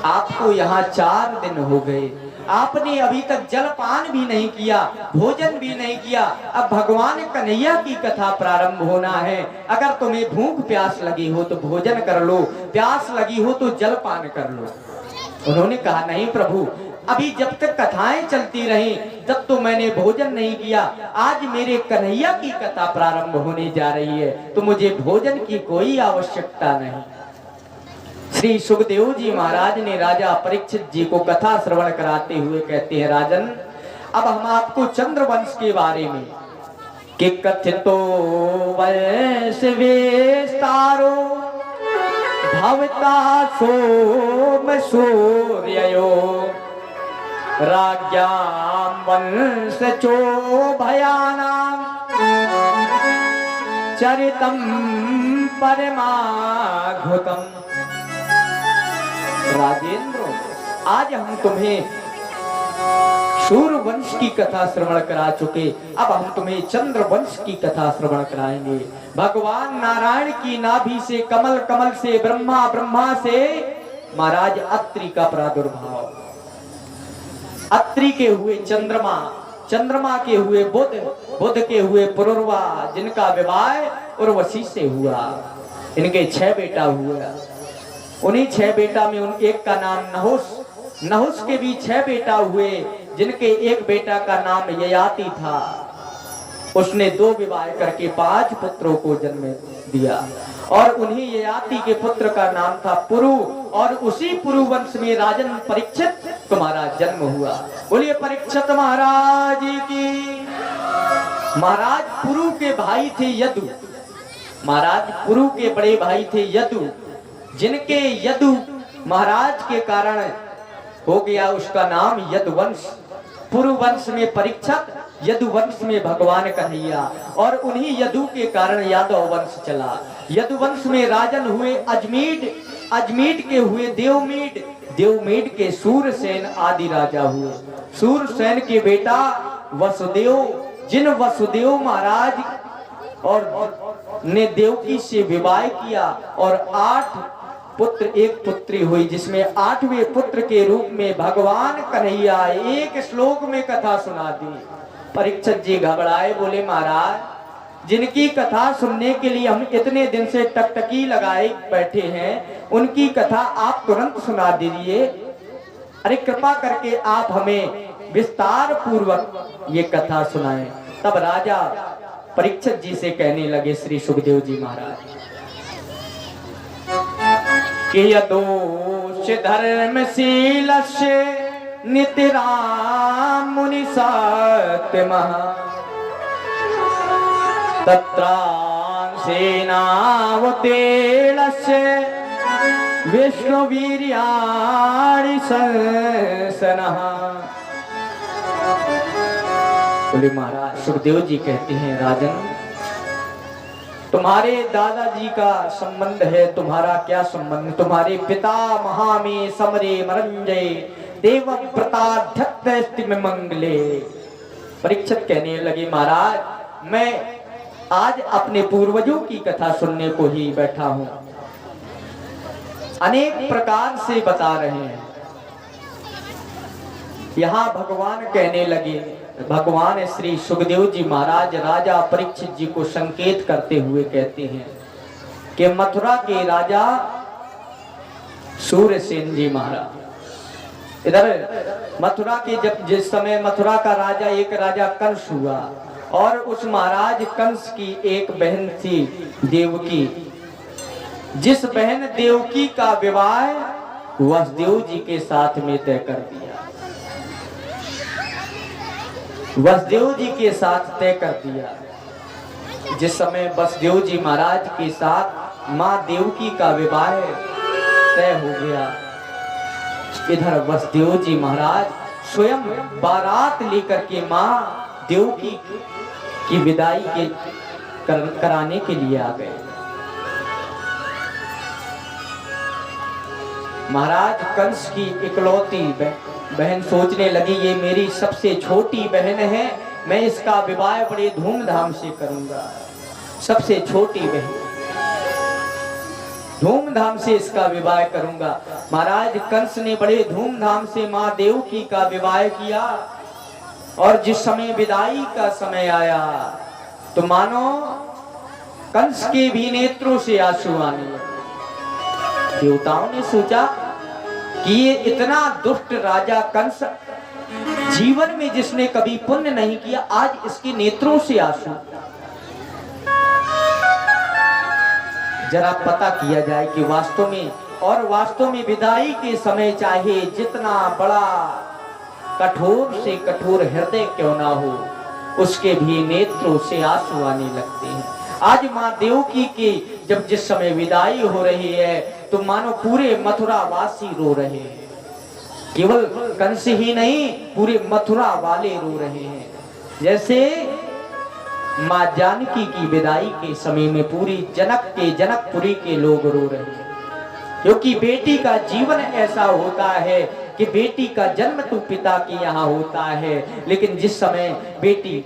आपको यहाँ 4 दिन हो गए, आपने अभी तक जलपान भी नहीं किया, भोजन भी नहीं किया। अब भगवान कन्हैया की कथा प्रारंभ होना है। अगर तुम्हें भूख प्यास लगी हो तो भोजन कर लो, प्यास लगी हो तो जलपान कर लो। उन्होंने कहा नहीं प्रभु, अभी जब तक कथाएं चलती रही तब तो मैंने भोजन नहीं किया, आज मेरे कन्हैया की कथा प्रारंभ होने जा रही है तो मुझे भोजन की कोई आवश्यकता नहीं। श्री सुखदेव जी महाराज ने राजा परीक्षित जी को कथा श्रवण कराते हुए कहते हैं, राजन अब हम आपको चंद्रवंश के बारे में कि कथितो वंश विस्तारो भवता सोम सूर्यो राज्ञां वंशचो भयानां चरितं परमाद्भुतम्। राजेंद्र, आज हम तुम्हें सूर्य वंश की कथा श्रवण करा चुके, अब हम तुम्हें चंद्र वंश की कथा श्रवण कराएंगे। भगवान नारायण की नाभि से कमल, कमल से ब्रह्मा, ब्रह्मा से महाराज अत्रि का प्रादुर्भाव, अत्रि के हुए चंद्रमा, चंद्रमा के हुए बुध, बुध के हुए पुरुरवा, जिनका विवाह उर्वशी से हुआ। इनके 6 बेटा हुआ। उन्हीं 6 बेटा में उन एक का नाम नहुस, नहुस के भी 6 बेटा हुए, जिनके एक बेटा का नाम ययाति था। उसने 2 विवाह करके 5 पुत्रों को जन्म दिया और उन्हीं ययाति के पुत्र का नाम था पुरु, और उसी पुरु वंश में राजन परीक्षित तुम्हारा जन्म हुआ। बोलिए परीक्षित महाराज की। महाराज पुरु के भाई थे यदु, महाराज पुरु के बड़े भाई थे यदु, जिनके यदु महाराज के कारण हो गया उसका नाम यदुवंश। पुरु वंश में परीक्षित, यदुवंश में भगवान कन्हैया, और उन्हीं यदु के कारण यादव वंश चला। यदुवंश में राजन हुए अजमीड, अजमीड के हुए देवमीड, देवमीड के सूरसेन आदि राजा हुए। सूरसेन के बेटा वसुदेव, जिन वसुदेव महाराज और ने देवकी से विवाह किया और 8 पुत्र 1 पुत्री हुई, जिसमें 8वें पुत्र के रूप में भगवान कन्हैया एक श्लोक में कथा सुना दी। परीक्षित जी घबराए, बोले महाराज जिनकी कथा सुनने के लिए हम इतने दिन से टकटकी लगाए बैठे हैं, उनकी कथा आप तुरंत सुना दीजिए। अरे कृपा करके आप हमें विस्तार पूर्वक ये कथा सुनाएं। तब राजा परीक्षित जी से कहने लगे श्री सुखदेव जी महाराज कि यदोष धर्मशीलस्य नितिराम मुनि सत्यमः तत्रांसेनावतेलस्य विष्णुवीर्याणि संसनः। बोले महाराज सुखदेव जी कहते हैं, राजन तुम्हारे दादाजी का संबंध है, तुम्हारा क्या संबंध? तुम्हारे पिता महामे समरे मरंजय देवव्रताध्यक्ष में मंगले। परीक्षित कहने लगे महाराज मैं आज अपने पूर्वजों की कथा सुनने को ही बैठा हूं, अनेक प्रकार से बता रहे हैं। यहाँ भगवान कहने लगे, भगवान श्री सुखदेव जी महाराज राजा परीक्षित जी को संकेत करते हुए कहते हैं कि मथुरा के राजा सूरसेन जी महाराज, इधर मथुरा के जब जिस समय मथुरा का राजा एक राजा कंस हुआ, और उस महाराज कंस की एक बहन थी देवकी, जिस बहन देवकी का विवाह वसुदेव जी के साथ में तय कर दिया, वसुदेव जी के साथ तय कर दिया। जिस समय वसुदेव जी महाराज के साथ माँ देवकी का विवाह तय हो गया, इधर वसुदेव जी महाराज स्वयं बारात लेकर के माँ देवकी की विदाई के कराने के लिए आ गए। महाराज कंस की इकलौती बहन सोचने लगी ये मेरी सबसे छोटी बहन है, मैं इसका विवाह बड़े धूमधाम से करूंगा। सबसे छोटी बहन धूमधाम से इसका विवाह करूंगा। महाराज कंस ने बड़े धूमधाम से माँ देवकी का विवाह किया और जिस समय विदाई का समय आया तो मानो कंस के भी नेत्रों से आंसू आने लगे। देवताओं ने सोचा कि ये इतना दुष्ट राजा कंस, जीवन में जिसने कभी पुण्य नहीं किया, आज इसके नेत्रों से आंसू। जरा पता किया जाए कि वास्तव में विदाई के समय चाहे जितना बड़ा कठोर से कठोर हृदय क्यों ना हो, उसके भी नेत्रों से आंसू आने लगते हैं। आज माँ देवकी की जब जिस समय विदाई हो रही है तो मानो पूरे मथुरा वासी रो रहे हैं। केवल कंस ही नहीं, पूरे मथुरा वाले रो रहे हैं। जैसे माँ जानकी की विदाई के समय में पूरी जनकपुरी के लोग रो रहे हैं, क्योंकि बेटी का जीवन ऐसा होता है कि बेटी का जन्म तो पिता के यहाँ होता है, लेकिन जिस समय बेटी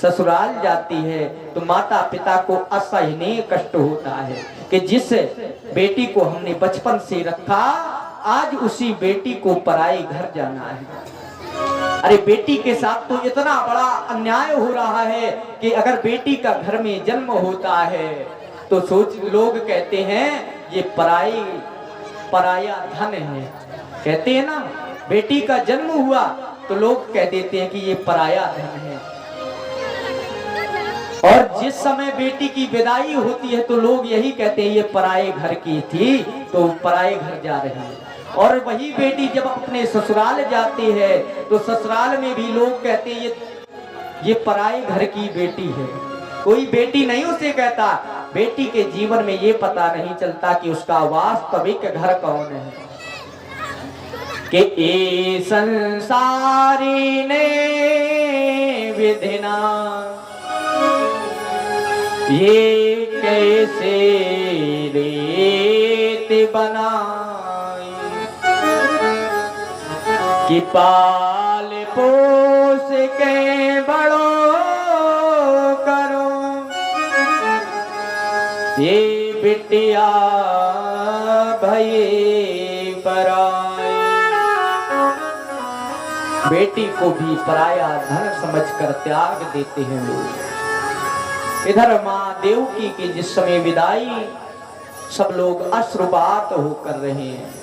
ससुराल जाती है तो माता पिता को असहनीय कष्ट होता है कि जिस बेटी को हमने बचपन से रखा, आज उसी बेटी को पराए घर जाना है। अरे बेटी के साथ तो इतना बड़ा अन्याय हो रहा है कि अगर बेटी का घर में जन्म होता है तो लोग कहते हैं ये पराया धन है। कहते हैं ना, बेटी का जन्म हुआ तो लोग कह देते हैं कि ये पराया धन है। और जिस समय बेटी की विदाई होती है तो लोग यही कहते हैं ये पराये घर की थी तो पराये घर जा रही है। और वही बेटी जब अपने ससुराल जाती है तो ससुराल में भी लोग कहते हैं ये पराये घर की बेटी है। कोई बेटी नहीं उसे कहता। बेटी के जीवन में ये पता नहीं चलता कि उसका वास्तविक घर कौन है। कि ए संसारी ने विधिना ये कैसे रेत बनाई, कि पाल पोस के बड़ो करो, ये बिटिया भई पराई। बेटी को भी पराया धन समझकर त्याग देते हैं लोग। इधर माँ देवकी की जिस समय विदाई, सब लोग अश्रुपात होकर रहे हैं।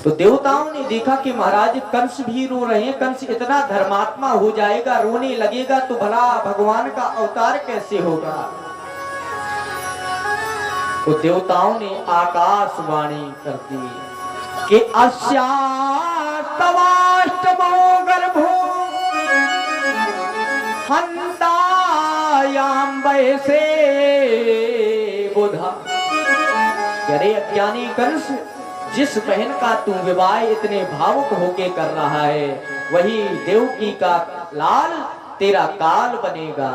तो देवताओं ने देखा कि महाराज कंस भी रो रहे हैं। कंस इतना धर्मात्मा हो जाएगा, रोने लगेगा तो भला भगवान का अवतार कैसे होगा। तो देवताओं ने आकाशवाणी कर दी कि अस्यास्तवाष्टमो गर्भो हंतायाम वैसे बुधा। अरे अज्ञानी कंस, जिस बहन का तू विवाह इतने भावुक होके कर रहा है, वही देवकी का लाल तेरा काल बनेगा।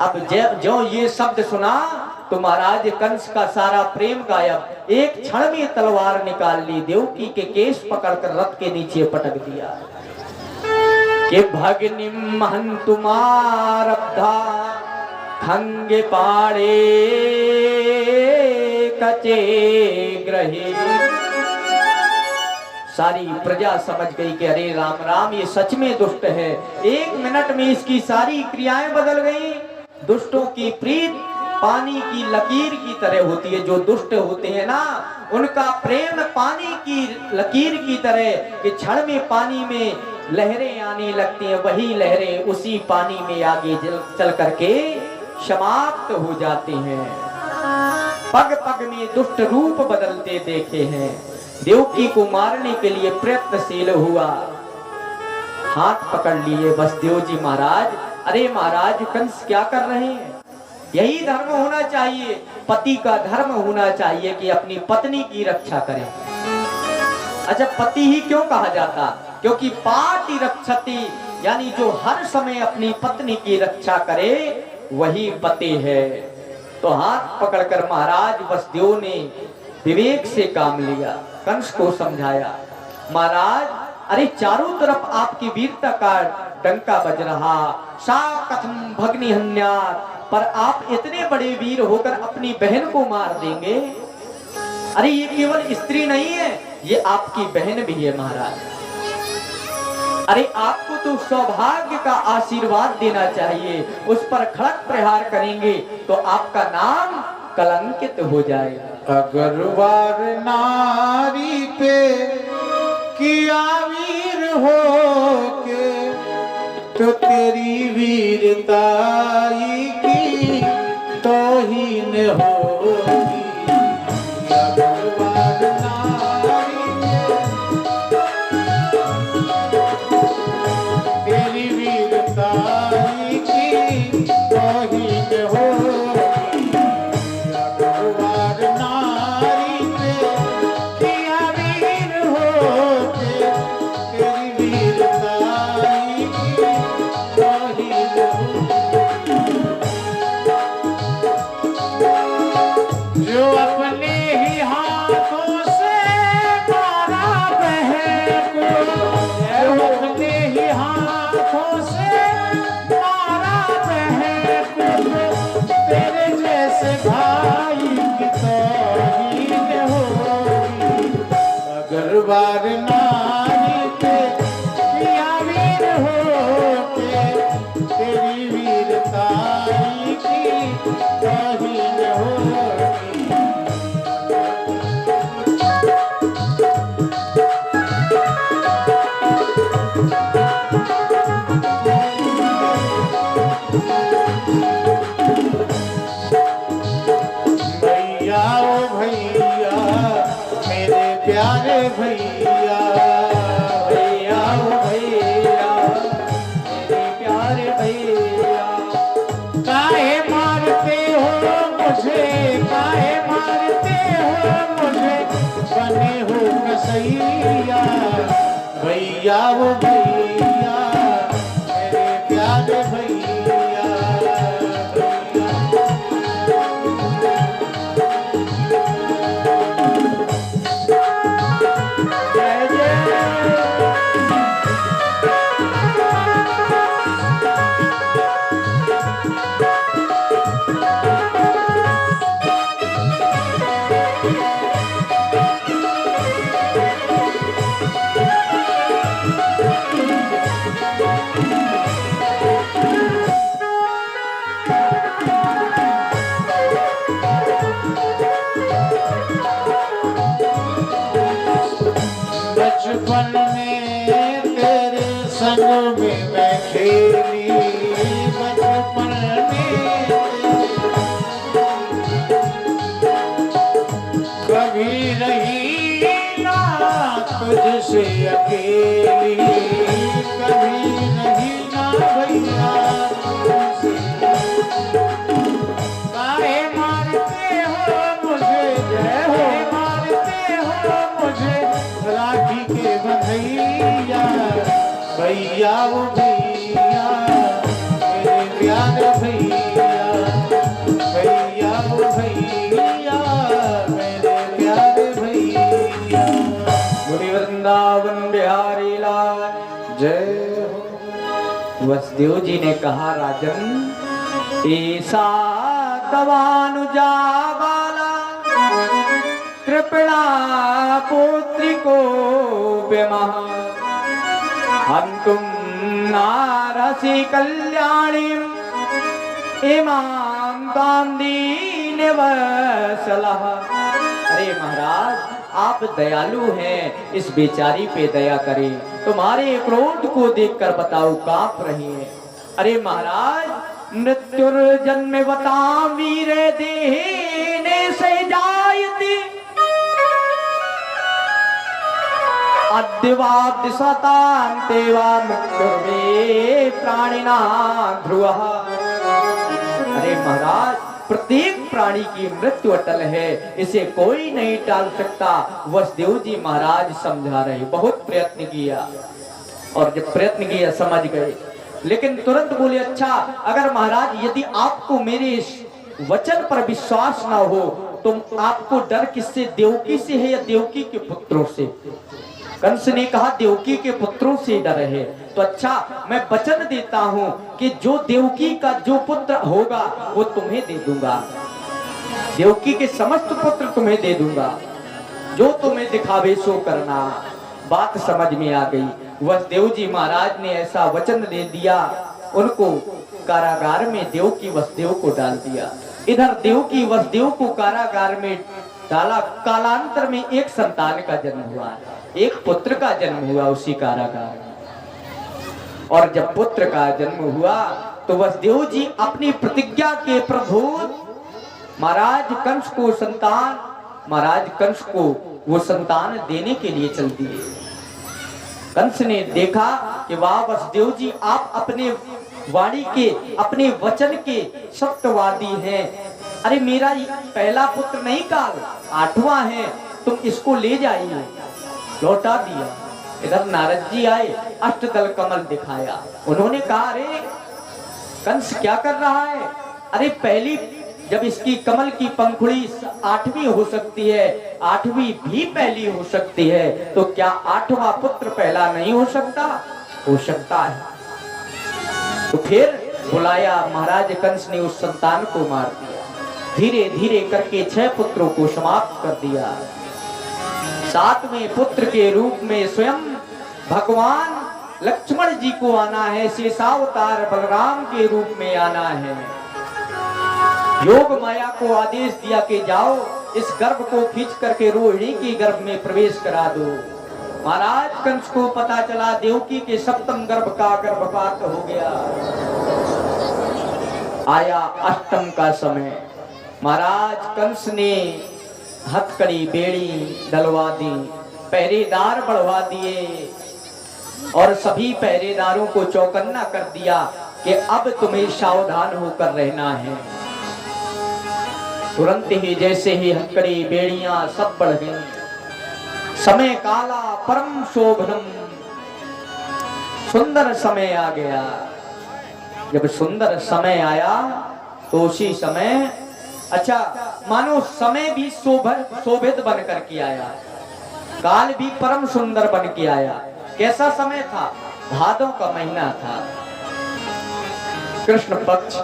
अब जो ये शब्द सुना तो महाराज कंस का सारा प्रेम गायब। एक क्षण में तलवार निकाल ली, देवकी के केश पकड़कर रथ के नीचे पटक दिया कि भगनिम हंतुमारब्धा खंगे पाड़े कचे ग्रहे। सारी प्रजा समझ गई कि अरे राम राम, ये सच में दुष्ट है। एक मिनट में इसकी सारी क्रियाएं बदल गई। दुष्टों की प्रीत पानी की लकीर की तरह होती है। जो दुष्ट होते हैं ना, उनका प्रेम पानी की लकीर की तरह कि क्षण में पानी में लहरें आने लगती हैं, वही लहरें उसी पानी में आगे चल करके समाप्त हो जाते हैं। पग पग में दुष्ट रूप बदलते देखे हैं। देवकी को मारने के लिए प्रयत्नशील हुआ, हाथ पकड़ लिए वसुदेव जी महाराज। अरे महाराज, कंस क्या कर रहे हैं? यही धर्म होना चाहिए, पति का धर्म होना चाहिए कि अपनी पत्नी की रक्षा करें। अच्छा, पति ही क्यों कहा जाता? क्योंकि पाति रक्षति, यानी जो हर समय अपनी पत्नी की रक्षा करे वही पति है। तो हाथ पकड़कर महाराज वसुदेव ने विवेक से काम लिया, कंस को समझाया, महाराज अरे चारों तरफ आपकी वीरता का डंका बज रहा। सा कथम भग्नि हन्यात्, पर आप इतने बड़े वीर होकर अपनी बहन को मार देंगे। अरे ये केवल स्त्री नहीं है, ये आपकी बहन भी है महाराज। अरे आपको तो सौभाग्य का आशीर्वाद देना चाहिए, उस पर खड़क प्रहार करेंगे तो आपका नाम कलंकित हो जाएगा। अगर वार नारी पे किया वीर हो के तो तेरी वीरताई की तौहीन होगी। अगर वार नारी पे तेरी वीरताई की तौहीन होगी। वार नारी पे किया वीर हो के तेरी वीरताई की तौहीन होगी। भैया ओ भैया मेरे प्यारे भैया, भैया ओ भैया मेरे प्यारे भैया, काहे मारते हो मुझे, काहे मारते हो मुझे, बने हो कसैया। भैया वो भैया मेरे प्यारे भैया, बचपन में तेरे संग में मैं खेली, बचपन में कभी नहीं ना तुझसे अकेली, कभी नहीं ना भैया तुझसे। काहे मारते हो मुझे, जय हो मारते हो मुझे राखी के बंधैया। भैया वो भैया मेरे प्यारे भैया, भैया वो भैया मेरे प्यारे भैया। गुरु वृंदावन बिहारी लाल जय हो। वसुदेव जी ने कहा, राजन ऐसा तवानुजा वाला कृपणा पुत्री को बेमह हम तुम नारसी कल्याणी इमाम गांधी ने सलाह। अरे महाराज आप दयालु हैं, इस बेचारी पे दया करें, तुम्हारे क्रोध को देखकर बताओ कांप रही है। अरे महाराज मृत्युर्जन्म बता वीरे देने से जायती अद्यवाद सतांतेवा मृत्युर्मे प्राणिना ध्रुवः। अरे महाराज प्रत्येक प्राणी की मृत्यु अटल है, इसे कोई नहीं टाल सकता। वसुदेव जी महाराज समझा रहे, बहुत प्रयत्न किया और जब प्रयत्न किया समझ गए, लेकिन तुरंत बोले अच्छा अगर महाराज यदि आपको मेरे इस वचन पर विश्वास ना हो तो आपको डर किससे, देवकी से है या देवकी के पुत्रों से? कंस ने कहा देवकी के पुत्रों से डर है, तो अच्छा मैं वचन देता हूं कि जो देवकी का जो पुत्र होगा वो तुम्हें दे दूंगा, देवकी के समस्त पुत्र तुम्हें दे दूंगा, जो तुम्हें दिखावे सो करना। बात समझ में आ गई। वसुदेव जी महाराज ने ऐसा वचन दे दिया, उनको कारागार में देवकी वसुदेव को डाल दिया। इधर देवकी वसुदेव को कारागार में डाला। कालांतर में एक संतान का जन्म हुआ, एक पुत्र का जन्म हुआ उसी कारागार में। और जब पुत्र का जन्म हुआ तो वसुदेव जी अपनी प्रतिज्ञा के प्रभु महाराज कंस को संतान, महाराज कंस को वो संतान देने के लिए चल दिए। कंस ने देखा कि वाह वसुदेव जी आप अपने वाणी के, अपने वचन के सत्यवादी हैं। अरे मेरा पहला पुत्र नहीं काल 8वां है, तुम इसको ले जाइए। लौटा दिया। इधर नारद जी आए, अष्टदल कमल दिखाया। उन्होंने कहा अरे कंस क्या कर रहा है? अरे पहली जब इसकी कमल की पंखुड़ी 8वीं हो सकती है, 8वीं भी पहली हो सकती है, तो क्या 8वां पुत्र पहला नहीं हो सकता? हो सकता है। तो फिर बुलाया। महाराज कंस ने उस संतान को मार दिया। धीरे धीरे करके 6 पुत्रों को समाप्त कर दिया। 7वें पुत्र के रूप में स्वयं भगवान लक्ष्मण जी को आना है, शेषावतार बलराम के रूप में आना है। योग माया को आदेश दिया कि जाओ इस गर्भ को खींच करके रोहिणी के गर्भ में प्रवेश करा दो। महाराज कंस को पता चला देवकी के 7म गर्भ का गर्भपात हो गया। आया 8म का समय। महाराज कंस ने हथकड़ी बेड़ी डलवा दी, पहरेदार बढ़वा दिए और सभी पहरेदारों को चौकन्ना कर दिया कि अब तुम्हें सावधान होकर रहना है। तुरंत ही जैसे ही हथकड़ी बेड़ियां सब बढ़ गई। समय काला परम शोभनम, सुंदर समय आ गया। जब सुंदर समय आया तो उसी समय अच्छा मानो समय भी शोभित बन करके आया, काल भी परम सुंदर बन के आया। कैसा समय था? भादों का महीना था, कृष्ण पक्ष,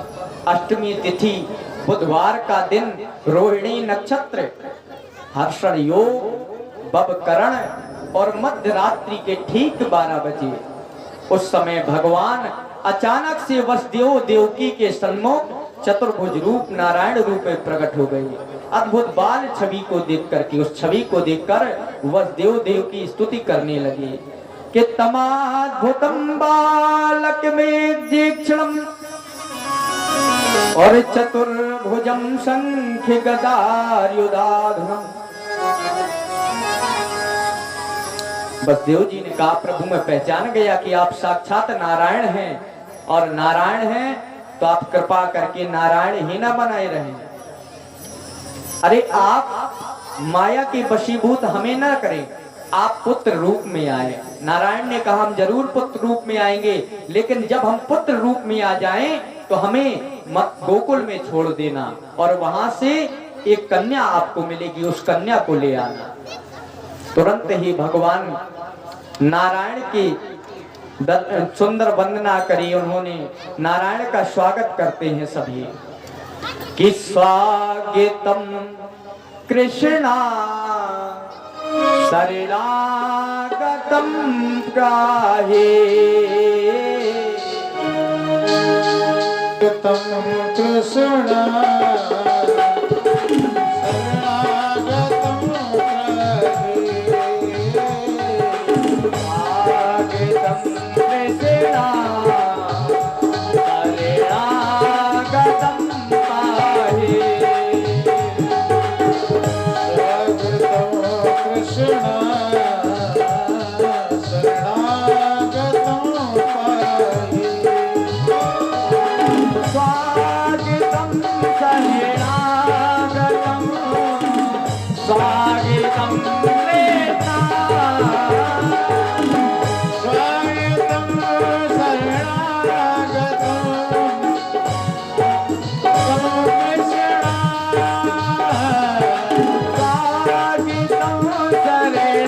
अष्टमी तिथि, बुधवार का दिन, रोहिणी नक्षत्र, हर्षण योग, बबकरण और मध्य रात्रि के ठीक 12 बजे उस समय भगवान अचानक से वसुदेव देवकी के सन्मुख चतुर्भुज रूप नारायण रूप में प्रकट हो गई। अद्भुत बाल छवि को देख करके, उस छवि को देखकर वसुदेव देव की स्तुति करने लगे कि तमाद्भुतम बालक में दीक्षणम और चतुर्भुजम शंख गदायुधाधरम। वसुदेव जी ने कहा प्रभु मैं पहचान गया कि आप साक्षात नारायण हैं, और नारायण हैं तो आप कृपा करके नारायण ही ना बनाए रहें। अरे आप माया के वशीभूत हमें ना करें, आप पुत्र रूप में आए। नारायण ने कहा हम जरूर पुत्र रूप में आएंगे, लेकिन जब हम पुत्र रूप में आ जाएं तो हमें गोकुल में छोड़ देना और वहां से एक कन्या आपको मिलेगी, उस कन्या को ले आना। तुरंत ही भगवान नारायण की सुंदर वंदना करी उन्होंने। नारायण का स्वागत करते हैं सभी कि स्वागतम कृष्णा शरणागतम गाहे कृष्णा Hare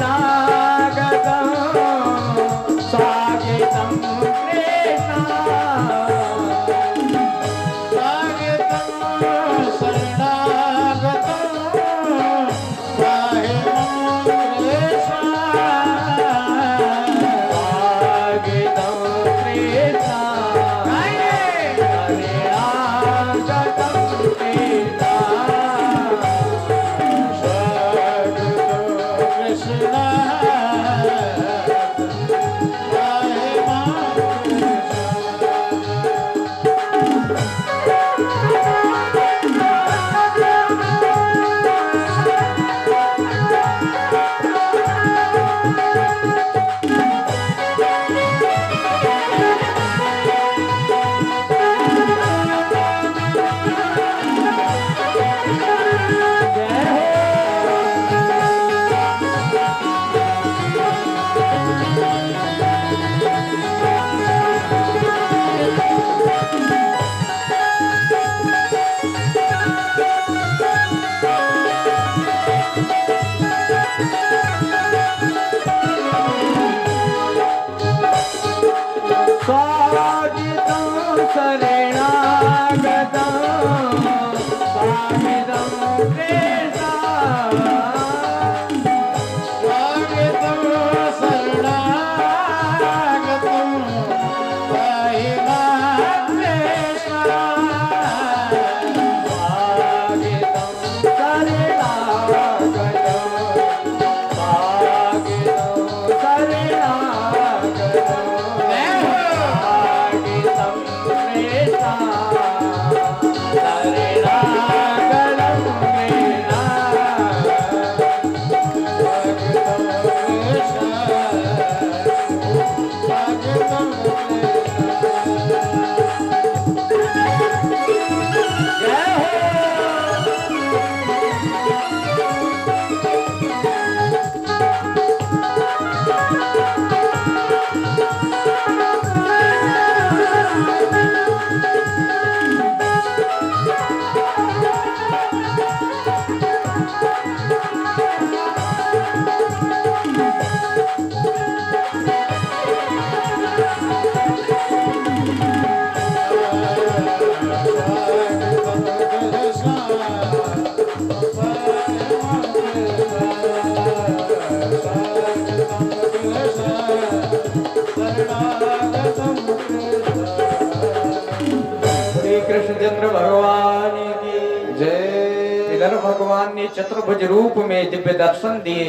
कृष्णचंद्र भगवान की जय। इधर भगवान ने चतुर्भुज रूप में दिव्य दर्शन दिए।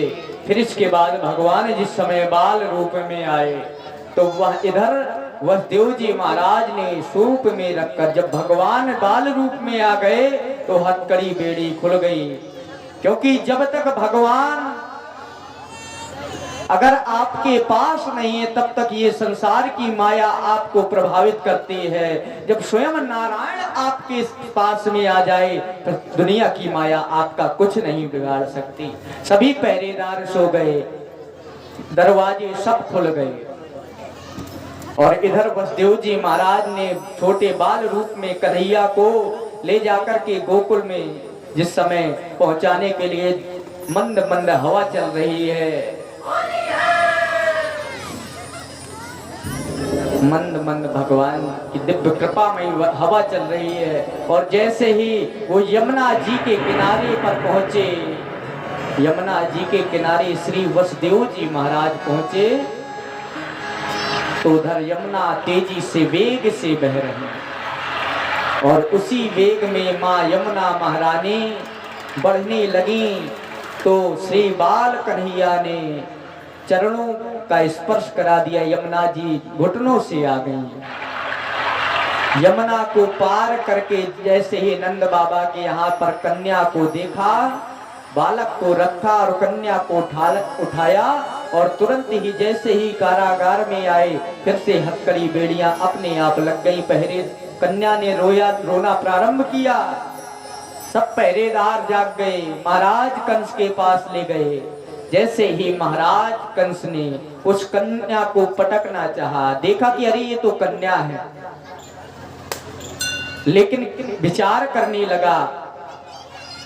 फिर इसके बाद भगवान जिस समय बाल रूप में आए तो वह इधर वसुदेव जी महाराज ने सूप में रखकर जब भगवान बाल रूप में आ गए तो हथकड़ी बेड़ी खुल गई। क्योंकि जब तक भगवान अगर आपके पास नहीं है तब तक ये संसार की माया आपको प्रभावित करती है। जब स्वयं नारायण आपके पास में आ जाए तो दुनिया की माया आपका कुछ नहीं बिगाड़ सकती। सभी पहरेदार सो गए, दरवाजे सब खुल गए और इधर वसुदेव जी महाराज ने छोटे बाल रूप में कन्हैया को ले जाकर के गोकुल में जिस समय पहुंचाने के लिए मंद मंद हवा चल रही है, मंद मंद भगवान की दिव्य कृपा में हवा चल रही है और जैसे ही वो यमुना जी के किनारे पर पहुंचे, यमुना जी के किनारे श्री वसुदेव जी महाराज पहुंचे तो उधर यमुना तेजी से वेग से बह रही और उसी वेग में माँ यमुना महारानी बढ़ने लगी तो श्री बाल कन्हैया ने चरणों का स्पर्श करा दिया। यमुना जी घुटनों से आ गई। यमुना को पार करके जैसे ही नंद बाबा के यहाँ पर कन्या को देखा, बालक को रखा और कन्या को उठाया और तुरंत ही जैसे ही कारागार में आए फिर से हथकड़ी बेड़ियां अपने आप लग गई। पहरे कन्या ने रोना प्रारंभ किया। सब पहरेदार जाग गए, महाराज कंस के पास ले गए। जैसे ही महाराज कंस ने उस कन्या को पटकना चाहा, देखा कि अरे ये तो कन्या है, लेकिन विचार करने लगा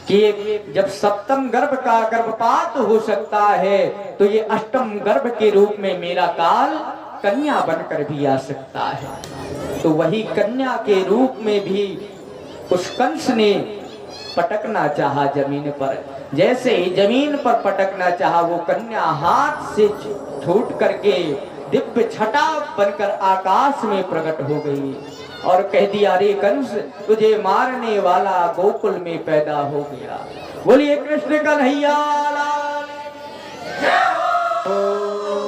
कि जब सप्तम गर्भ का गर्भपात हो सकता है तो ये अष्टम गर्भ के रूप में मेरा काल कन्या बनकर भी आ सकता है। तो वही कन्या के रूप में भी उस कंस ने पटकना चाहा जमीन पर। जैसे ही जमीन पर पटकना चाहा वो कन्या हाथ से छूट करके दिव्य छटा बनकर आकाश में प्रकट हो गई और कह दिया, रे कंस तुझे मारने वाला गोकुल में पैदा हो गया। बोलिए कृष्ण कन्हैया लाल।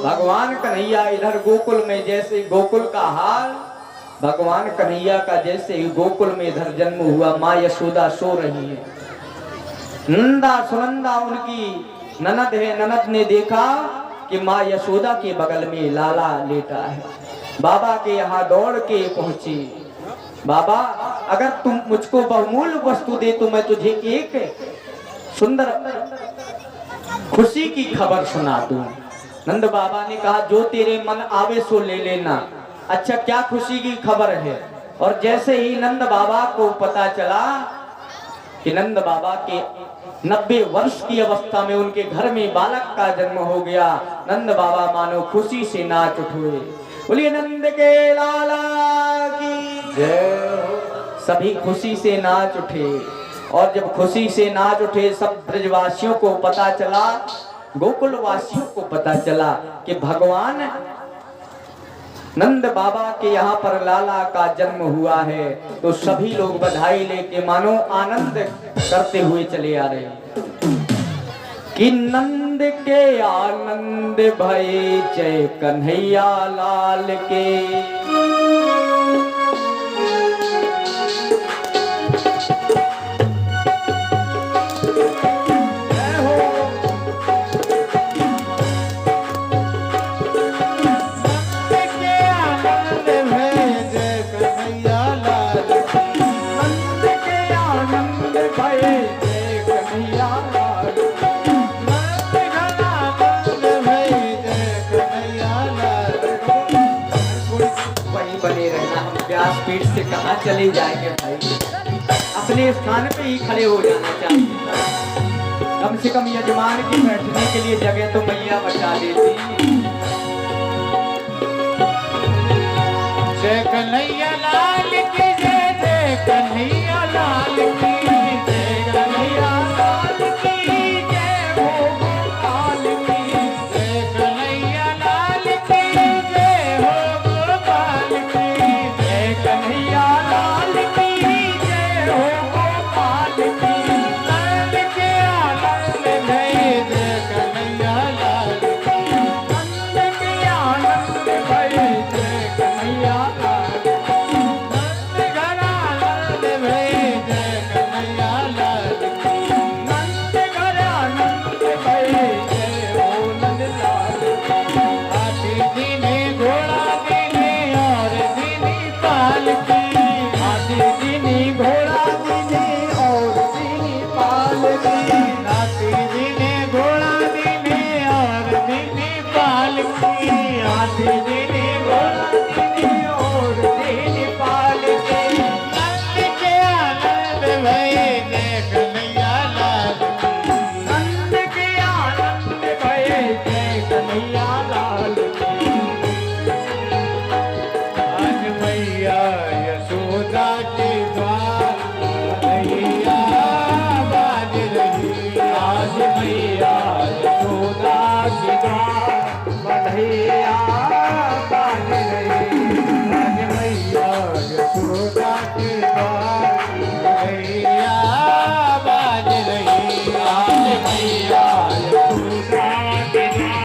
भगवान कन्हैया इधर गोकुल में जैसे गोकुल का हाल, भगवान कन्हैया का जैसे ही गोकुल में इधर जन्म हुआ, माँ यशोदा सो रही है। नंदा सुनंदा उनकी ननद है, ननद ने देखा कि माँ यशोदा के बगल में लाला लेटा है। बाबा के यहाँ दौड़ के पहुंची, बाबा अगर तुम मुझको बहुमूल्य वस्तु दे तो मैं तुझे एक सुंदर खुशी की खबर सुना दूं। नंद बाबा ने कहा जो तेरे मन आवे सो ले लेना। अच्छा क्या खुशी की खबर है? और जैसे ही नंद बाबा को पता चला कि नंद बाबा के 90 वर्ष की अवस्था में उनके घर में बालक का जन्म हो गया, नंद बाबा मानो खुशी से नाच उठे। बोलिए नंद के लाला की जय। सभी खुशी से नाच उठे, और जब खुशी से नाच उठे सब ब्रजवासियों को पता चला, गोकुल वासियों को पता चला कि भगवान नंद बाबा के यहाँ पर लाला का जन्म हुआ है। तो सभी लोग बधाई लेके मानो आनंद करते हुए चले आ रहे हैं कि नंद के आनंद भये जय कन्हैया लाल के। व्यासपीठ से कहाँ चले जाएंगे भाई, अपने स्थान पे ही खड़े हो जाना चाहिए। कम से कम यजमान की बैठने के लिए जगह तो मैया बचा देती। जय कन्हैया लाल की जय, जय कन्हैया लाल की जय, कन्हैया लाल की जय हो गोपाल की, जय कन्हैया लाल की जय हो गोपाल की, जय कन्हैया लाल की जय हो गोपाल की। नंद के आनंद भये जय कन्हैया लाल की, नंद के आनंद भये जय कन्हैया लाल की, नंद घर आनंद भये जय कन्हैया लाल की, नंद घर आनंद भये जय हो नंद लाल की। हाथी दीने घोड़ा दीने और दीनी पालकी, हाथी दीनी घोड़ा दीने और दीनी पालकी, हाथी दीने घोड़ा दीने और दीनी पालकी, हाथी दीने घोड़ा दीने और दीनी पालकी। नंद के आनंद भये जय कन्हैया लाल की, नंद के आनंद भये जय कन्हैया लाल की। आज मैया यशोदा के द्वार कन्हैया बाज रही, आज मैया यशोदा के द्वार कन्हैया